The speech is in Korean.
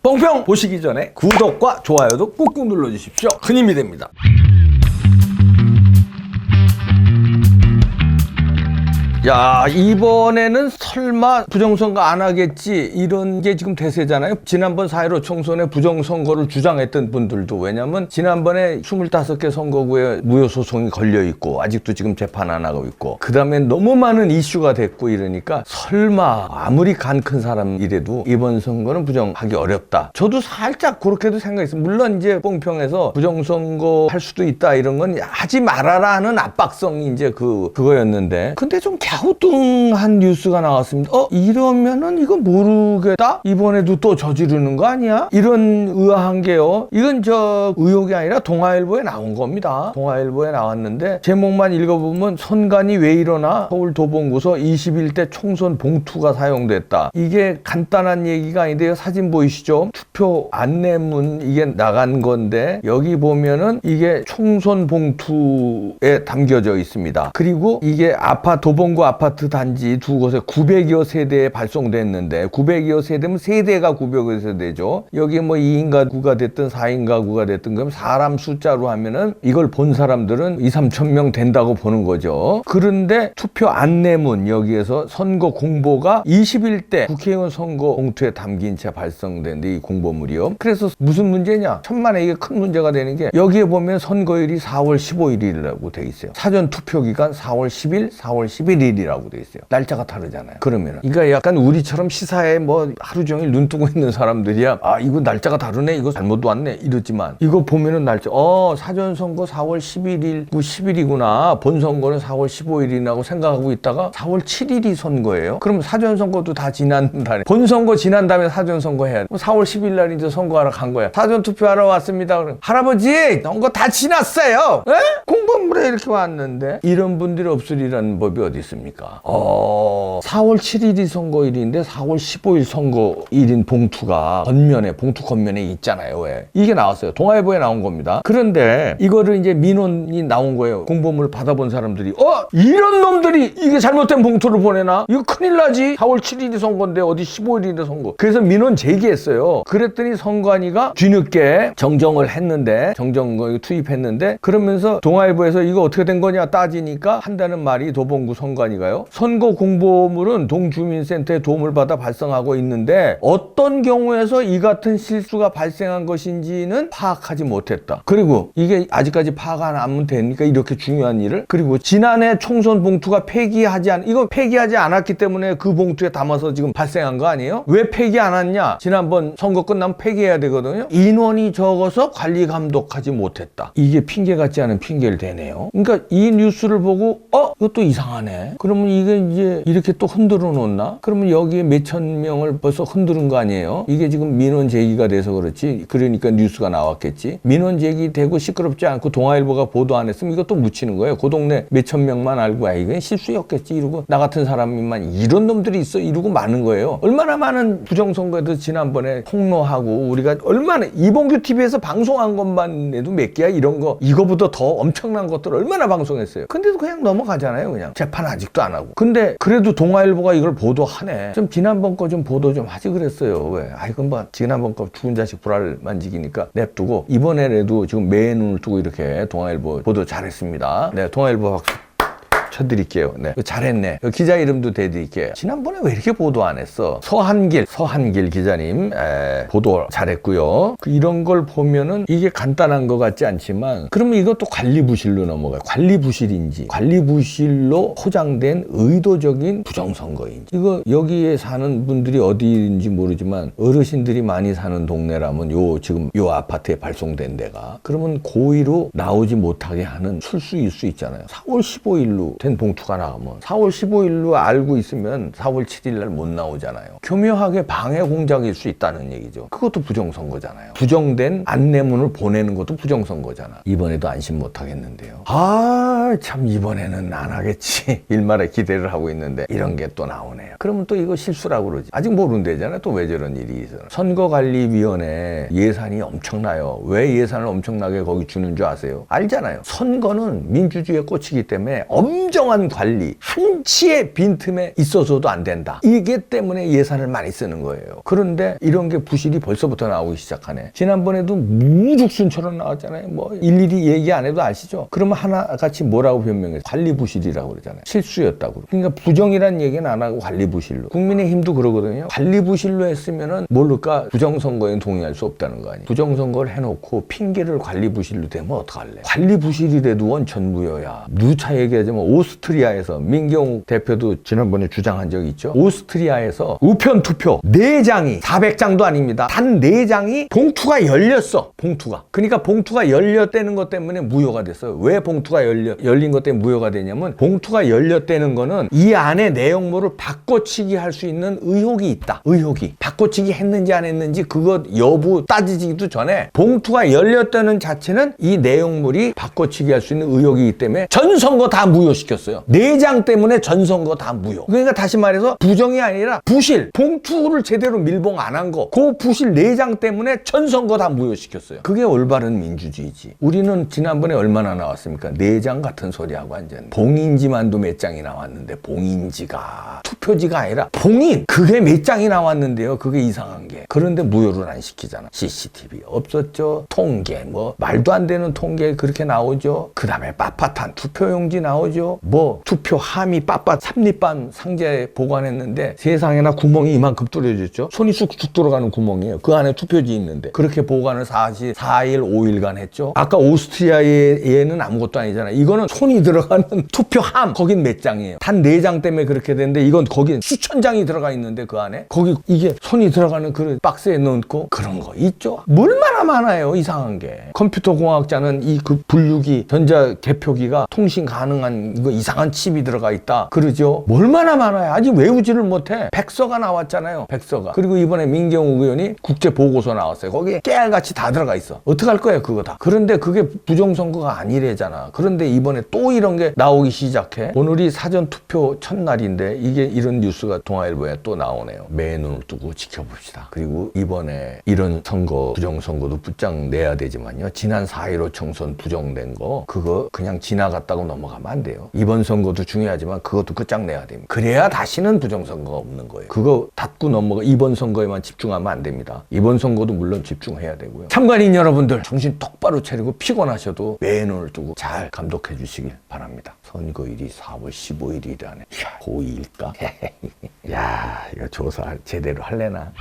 뽕평 보시기 전에 구독과 좋아요도 꾹꾹 눌러주십시오. 큰 힘이 됩니다. 야, 이번에는 설마 부정선거 안 하겠지 이런 게 지금 대세잖아요. 지난번 4.15 총선에 부정선거를 주장했던 분들도, 왜냐면 지난번에 25개 선거구에 무효소송이 걸려있고 아직도 지금 재판 안 하고 있고, 그 다음에 너무 많은 이슈가 됐고 이러니까 설마 아무리 간 큰 사람이라도 이번 선거는 부정하기 어렵다. 저도 살짝 그렇게도 생각했어요. 물론 이제 뽕평에서 부정선거 할 수도 있다 이런 건 하지 말아라 하는 압박성이 이제 그거였는데, 근데 좀 갸우뚱한 뉴스가 나왔습니다. 이러면은 이거 모르겠다? 이번에도 또 저지르는 거 아니야? 이런 의아한 게요. 이건 의혹이 아니라 동아일보에 나온 겁니다. 동아일보에 나왔는데 제목만 읽어보면 선관위 왜 일어나? 서울 도봉구서 21대 총선 봉투가 사용됐다. 이게 간단한 얘기가 아닌데요. 사진 보이시죠? 투표 안내문 이게 나간 건데 여기 보면은 이게 총선 봉투에 담겨져 있습니다. 그리고 이게 도봉구 아파트 단지 두 곳에 900여 세대에 발송됐는데, 900여 세대면 세대가 900여 세대죠. 여기 뭐 2인 가구가 됐든 4인 가구가 됐든, 그럼 사람 숫자로 하면은 이걸 본 사람들은 2, 3천 명 된다고 보는 거죠. 그런데 투표 안내문 여기에서 선거 공보가 21대 국회의원 선거 봉투에 담긴 채 발송된 이 공보물이요. 그래서 무슨 문제냐? 천만에 이게 큰 문제가 되는 게, 여기에 보면 선거일이 4월 15일이라고 돼 있어요. 사전 투표 기간 4월 10일, 4월 11일이라고 돼 있어요. 날짜가 다르잖아요. 그러면은 그러니까 약간 우리처럼 시사에 뭐 하루 종일 눈 뜨고 있는 사람들이야 이거 날짜가 다르네, 이거 잘못 왔네 이러지만, 이거 보면은 날짜 사전 선거 4월 11일 10일이구나, 본 선거는 4월 15일이라고 생각하고 있다가 4월 7일이 선거예요. 그럼 사전 선거도 다 지난 달에, 본 선거 지난 다음에 사전 선거 해야 돼. 4월 10일 날 이제 선거하러 간 거야. 사전 투표하러 왔습니다. 그럼 할아버지 선거 다 지났어요. 에? 공보물에 이렇게 왔는데, 이런 분들이 없으리라는 법이 어디 있습니까? 4월 7일이 선거일인데 4월 15일 선거일인 봉투가 봉투 겉면에 있잖아요. 왜? 이게 나왔어요. 동아일보에 나온 겁니다. 그런데 이거를 이제 민원이 나온 거예요. 공보물 받아본 사람들이 이런 놈들이 이게 잘못된 봉투를 보내나? 이거 큰일 나지. 4월 7일이 선거인데 어디 15일인데 선거. 그래서 민원 제기했어요. 그랬더니 선관위가 뒤늦게 정정을 했는데, 정정을 투입했는데, 그러면서 동아일보에서 이거 어떻게 된 거냐 따지니까 한다는 말이, 도봉구 선관위가요, 선거 공보물은 동주민센터의 도움을 받아 발송하고 있는데 어떤 경우에서 이 같은 실수가 발생한 것인지는 파악하지 못했다. 그리고 이게 아직까지 파악 안 하면 되니까 이렇게 중요한 일을, 그리고 지난해 총선 봉투가 이거 폐기하지 않았기 때문에 그 봉투에 담아서 지금 발생한 거 아니에요? 왜 폐기 안 했냐? 지난번 선거 끝나면 폐기해야 되거든요. 인원이 적어서 관리 감독하지 못했다. 이게 핑계 같지 않은 핑계를 대네요. 그러니까 이 뉴스를 보고 이것도 이상하네. 그러면 이게 이제 이렇게 또 흔들어 놓나? 그러면 여기에 몇천 명을 벌써 흔드는 거 아니에요? 이게 지금 민원 제기가 돼서 그렇지. 그러니까 뉴스가 나왔겠지. 민원 제기되고 시끄럽지 않고 동아일보가 보도 안 했으면 이것도 묻히는 거예요. 그 동네 몇천 명만 알고 이건 실수였겠지 이러고, 나 같은 사람이만 이런 놈들이 있어 이러고 많은 거예요. 얼마나 많은 부정선거에도 지난번에 폭로하고, 우리가 얼마나 이봉규 TV에서 방송한 것만 해도 몇 개야 이런 거. 이거보다 더 엄청난 것들 얼마나 방송했어요. 근데도 그냥 넘어가잖아요. 그냥 재판 아직도 안 하고. 근데 그래도 동아일보가 이걸 보도하네. 좀 지난번 거 좀 보도 좀 하지 그랬어요. 왜? 이건 뭐 지난번 거 죽은 자식 불알 만지기니까 냅두고, 이번에라도 지금 매의 눈을 뜨고 이렇게 동아일보 보도 잘했습니다. 네, 동아일보 박수 쳐드릴게요. 네, 잘했네. 기자 이름도 대드릴게요. 지난번에 왜 이렇게 보도 안 했어? 서한길 기자님 보도 잘했고요. 이런 걸 보면은 이게 간단한 것 같지 않지만, 그러면 이것도 관리부실로 넘어가요. 관리부실인지, 관리부실로 포장된 의도적인 부정선거인지. 이거 여기에 사는 분들이 어디인지 모르지만 어르신들이 많이 사는 동네라면 지금 요 아파트에 발송된 데가, 그러면 고의로 나오지 못하게 하는 술수일 수 있잖아요. 4월 15일로 된 봉투가 나가면 4월 15일로 알고 있으면 4월 7일 날 못 나오잖아요. 교묘하게 방해 공작일 수 있다는 얘기죠. 그것도 부정선거잖아요. 부정된 안내문을 보내는 것도 부정선거잖아. 이번에도 안심 못 하겠는데요. 참 이번에는 안 하겠지. 일말의 기대를 하고 있는데 이런 게 또 나오네요. 그러면 또 이거 실수라고 그러지. 아직 모른대잖아요. 또 왜 저런 일이 있어. 선거관리위원회 예산이 엄청나요. 왜 예산을 엄청나게 거기 주는 줄 아세요? 알잖아요. 선거는 민주주의의 꽃이기 때문에 엄정한 관리, 한치의 빈틈에 있어서도 안 된다. 이게 때문에 예산을 많이 쓰는 거예요. 그런데 이런 게 부실이 벌써부터 나오기 시작하네. 지난번에도 무죽순처럼 나왔잖아요. 뭐 일일이 얘기 안 해도 아시죠? 그러면 하나같이 뭐라고 변명해요? 관리 부실이라고 그러잖아요. 실수였다고. 그러니까 부정이란 얘기는 안 하고 관리 부실로. 국민의힘도 그러거든요. 관리 부실로 했으면은 모를까 부정선거에 동의할 수 없다는 거 아니에요. 부정선거를 해놓고 핑계를 관리 부실로 대면 어떡할래? 관리 부실이라도 원천무효야. 누차 얘기하자면 오스트리아에서 민경욱 대표도 지난번에 주장한 적이 있죠. 오스트리아에서 우편 투표 4장이 400장도 아닙니다. 단 4장이 봉투가 열렸어. 봉투가. 그러니까 봉투가 열렸다는 것 때문에 무효가 됐어요. 왜 봉투가 열린 것 때문에 무효가 되냐면 봉투가 열렸다는 거는 이 안에 내용물을 바꿔치기 할 수 있는 의혹이 있다. 의혹이. 바꿔치기 했는지 안 했는지 그것 여부 따지지도 전에 봉투가 열렸다는 자체는 이 내용물이 바꿔치기 할 수 있는 의혹이기 때문에 전 선거 다 무효시켰어요. 4장 때문에 전 선거 다 무효. 그러니까 다시 말해서 부정이 아니라 부실. 봉투를 제대로 밀봉 안 한 거. 그 부실 4장 때문에 전 선거 다 무효시켰어요. 그게 올바른 민주주의지. 우리는 지난번에 얼마나 나왔습니까? 4장 같은 소리하고 완전. 봉인지만도 몇 장이 나왔는데 봉인지가 투표지가 아니라 봉인. 그게 몇 장이 나왔는데요. 그게 이상한 게. 그런데 무효를 안 시키잖아. CCTV 없었죠. 통계 뭐 말도 안 되는 통계 그렇게 나오죠. 그 다음에 빳빳한 투표용지 나오죠. 뭐 투표 함이 빳빳 삼립밤 상자에 보관했는데 세상에나 구멍이 이만큼 뚫어졌죠. 손이 쑥쑥 들어가는 구멍이에요. 그 안에 투표지 있는데 그렇게 보관을 4일 5일간 했죠. 아까 오스트리아에는 아무것도 아니잖아요. 이거는 손이 들어가는 투표함 거긴 몇 장이에요. 단 4장 때문에 그렇게 됐는데 이건 거긴 수천 장이 들어가 있는데 그 안에 거기 이게 손이 들어가는 그 박스에 넣고 그런 거 있죠. 얼마나 많아요. 이상한 게. 컴퓨터 공학자는 이 그 분류기 전자 개표기가 통신 가능한 이거 이상한 칩이 들어가 있다 그러죠. 얼마나 많아요. 아직 외우지를 못해. 백서가 나왔잖아요. 백서가. 그리고 이번에 민경욱 의원이 국제 보고서 나왔어요. 거기에 깨알같이 다 들어가 있어. 어떡할 거야 그거 다. 그런데 그게 부정선거가 아니래잖아. 그런데 이번에 또 이런 게 나오기 시작해. 오늘이 사전투표 첫날인데 이게 이런 뉴스가 동아일보에 또 나오네요. 맨눈을 뜨고 지켜봅시다. 그리고 이번에 이런 선거 부정선거도 붙장내야 되지만요. 지난 4.15 총선 부정된 거 그거 그냥 지나갔다고 넘어가면 안 돼요. 이번 선거도 중요하지만 그것도 끝장내야 됩니다. 그래야 다시는 부정선거가 없는 거예요. 그거 닫고 넘어가 이번 선거에만 집중하면 안 됩니다. 이번 선거도 물론 집중해야 되고요. 참관인 여러분들 정신 똑바로 차리고 피곤하셔도 맨눈을 뜨고 잘 감독해 주시길 바랍니다. 선거일이 4월 15일이라네. 고2일까? 야 이거 조사 제대로 할래나?